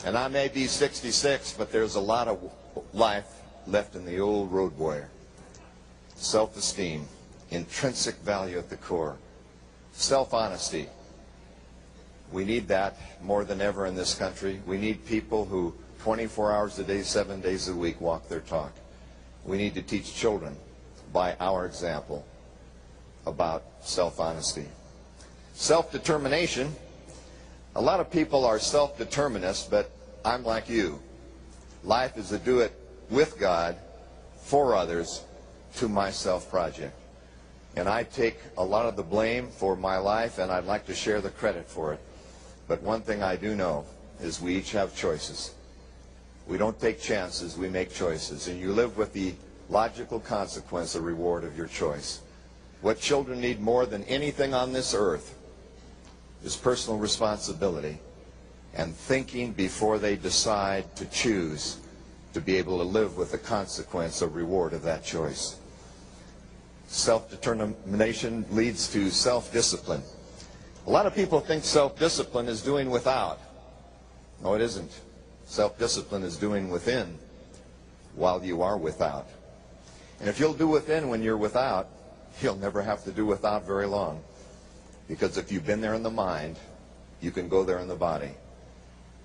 And I may be 66, but there's a lot of life left in the old road warrior. Self-esteem, intrinsic value at the core, self-honesty. We need that more than ever in this country. We need people who 24 hours a day, 7 days a week walk their talk. We need to teach children by our example about self-honesty. Self-determination. A lot of people are self-determinists, but I'm like you. Life is a do it with God, for others, to myself project. And I take a lot of the blame for my life, and I'd like to share the credit for it. But one thing I do know is we each have choices. We don't take chances, we make choices. And you live with the logical consequence or reward of your choice. What children need more than anything on this earth is personal responsibility and thinking before they decide to choose, to be able to live with the consequence or reward of that choice. Self-determination leads to self-discipline. A lot of people think self-discipline is doing without. No, it isn't. Self-discipline is doing within while you are without. And if you'll do within when you're without, you'll never have to do without very long. Because if you've been there in the mind, you can go there in the body.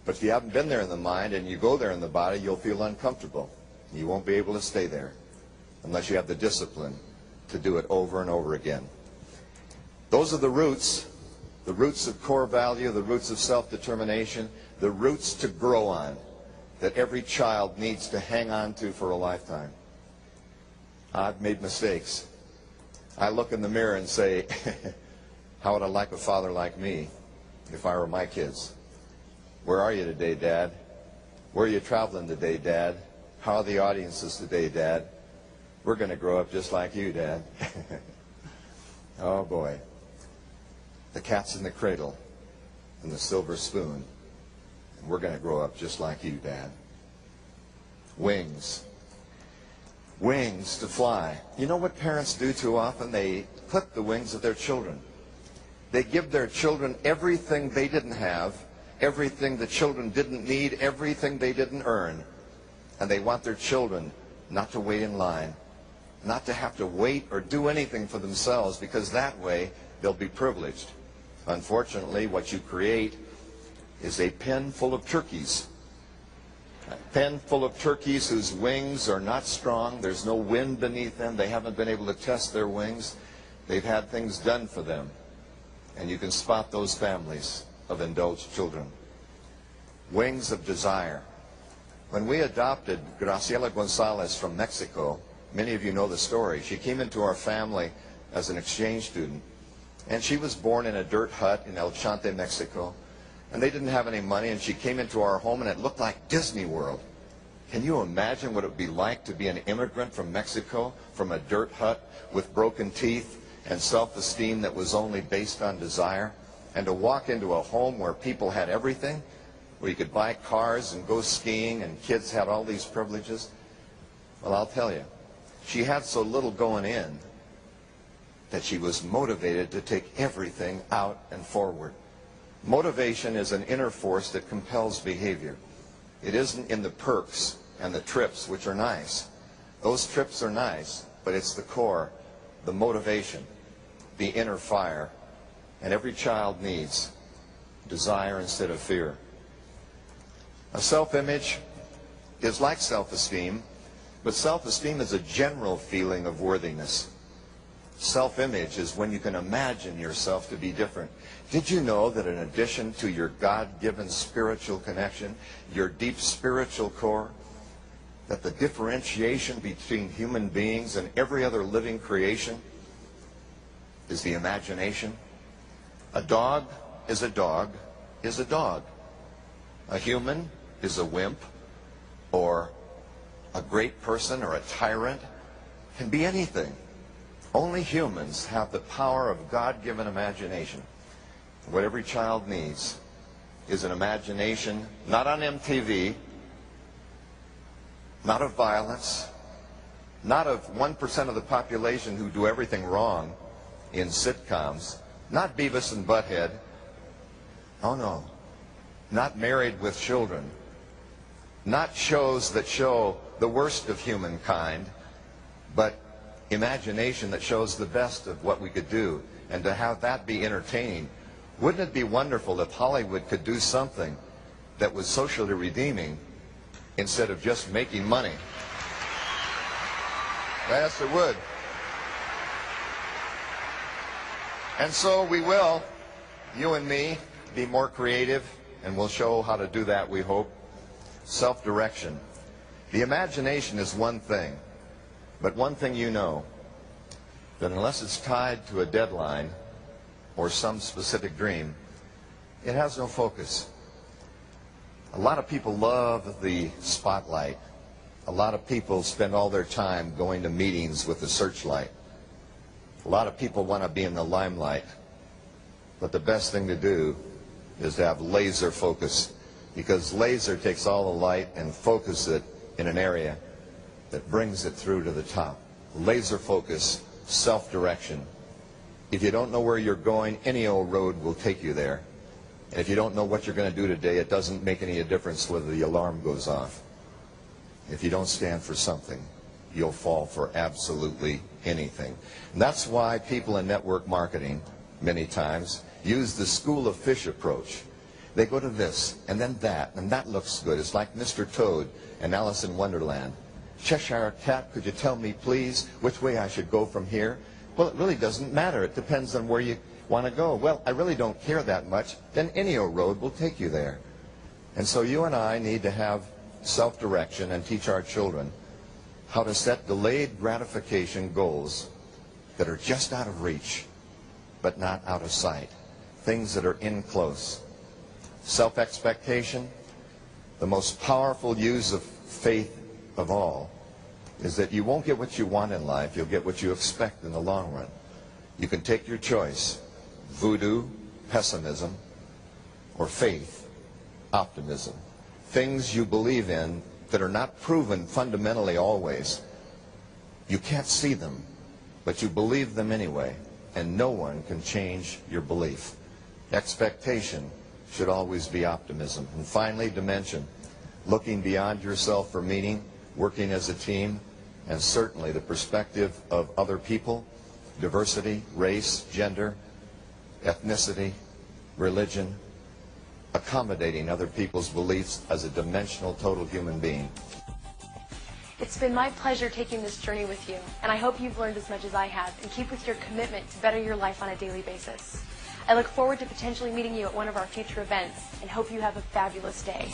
But if you haven't been there in the mind and you go there in the body, you'll feel uncomfortable. You won't be able to stay there unless you have the discipline to do it over and over again. Those are the roots of core value, the roots of self-determination, the roots to grow on that every child needs to hang on to for a lifetime. I've made mistakes. I look in the mirror and say, how would I like a father like me if I were my kids? Where are you today, Dad? Where are you traveling today, Dad? How are the audiences today, Dad? We're going to grow up just like you, Dad. Oh, boy. The cat's in the cradle and the silver spoon. And we're going to grow up just like you, Dad. Wings. Wings to fly. You know what parents do too often? They clip the wings of their children. They give their children everything they didn't have, everything the children didn't need, everything they didn't earn. And they want their children not to wait in line, not to have to wait or do anything for themselves, because that way they'll be privileged. Unfortunately, what you create is a pen full of turkeys. A pen full of turkeys whose wings are not strong. There's no wind beneath them. They haven't been able to test their wings. They've had things done for them. And you can spot those families of indulged children. Wings of desire. When we adopted Graciela Gonzalez from Mexico, many of you know the story. She came into our family as an exchange student. And she was born in a dirt hut in El Chante, Mexico. And they didn't have any money, and she came into our home, and it looked like Disney World. Can you imagine what it would be like to be an immigrant from Mexico, from a dirt hut with broken teeth and self-esteem that was only based on desire, and to walk into a home where people had everything, where you could buy cars and go skiing, and kids had all these privileges? Well, I'll tell you, she had so little going in that she was motivated to take everything out and forward. Motivation is an inner force that compels behavior. It isn't in the perks and the trips, which are nice. Those trips are nice, but it's the core, the motivation, the inner fire. And every child needs desire instead of fear. A self-image is like self-esteem, but self-esteem is a general feeling of worthiness. Self-image is when you can imagine yourself to be different. Did you know that in addition to your God-given spiritual connection, your deep spiritual core, that the differentiation between human beings and every other living creation is the imagination? A dog is a dog is a dog. A human is a wimp, or a great person, or a tyrant. Can be anything. Only humans have the power of God-given imagination. What every child needs is an imagination, not on MTV, not of violence, not of 1% of the population who do everything wrong in sitcoms, not Beavis and Butthead. Oh no, not Married with Children, not shows that show the worst of humankind, but imagination that shows the best of what we could do, and to have that be entertaining. Wouldn't it be wonderful if Hollywood could do something that was socially redeeming instead of just making money? Yes, it would. And so we will, you and me, be more creative, and we'll show how to do that, we hope. Self-direction. The imagination is one thing, but one thing you know, that unless it's tied to a deadline or some specific dream, it has no focus. A lot of people love the spotlight. A lot of people spend all their time going to meetings with the searchlight. A lot of people want to be in the limelight. But the best thing to do is to have laser focus, because laser takes all the light and focuses it in an area that brings it through to the top. Laser focus, self-direction. If you don't know where you're going, any old road will take you there. And if you don't know what you're going to do today, it doesn't make any difference whether the alarm goes off. If you don't stand for something, you'll fall for absolutely anything. And that's why people in network marketing, many times, use the school of fish approach. They go to this, and then that, and that looks good. It's like Mr. Toad and Alice in Wonderland. Cheshire Cat, could you tell me, please, which way I should go from here? Well, it really doesn't matter. It depends on where you want to go. Well, I really don't care that much. Then any old road will take you there. And so you and I need to have self-direction and teach our children how to set delayed gratification goals that are just out of reach, but not out of sight. Things that are in close. Self-expectation, the most powerful use of faith of all, is that you won't get what you want in life, you'll get what you expect in the long run. You can take your choice: voodoo, pessimism, or faith, optimism. Things you believe in that are not proven fundamentally always. You can't see them, but you believe them anyway, and no one can change your belief. Expectation should always be optimism. And finally, dimension, looking beyond yourself for meaning, working as a team, and certainly the perspective of other people, diversity, race, gender, ethnicity, religion, accommodating other people's beliefs as a dimensional total human being. It's been my pleasure taking this journey with you, and I hope you've learned as much as I have, and keep with your commitment to better your life on a daily basis. I look forward to potentially meeting you at one of our future events, and hope you have a fabulous day.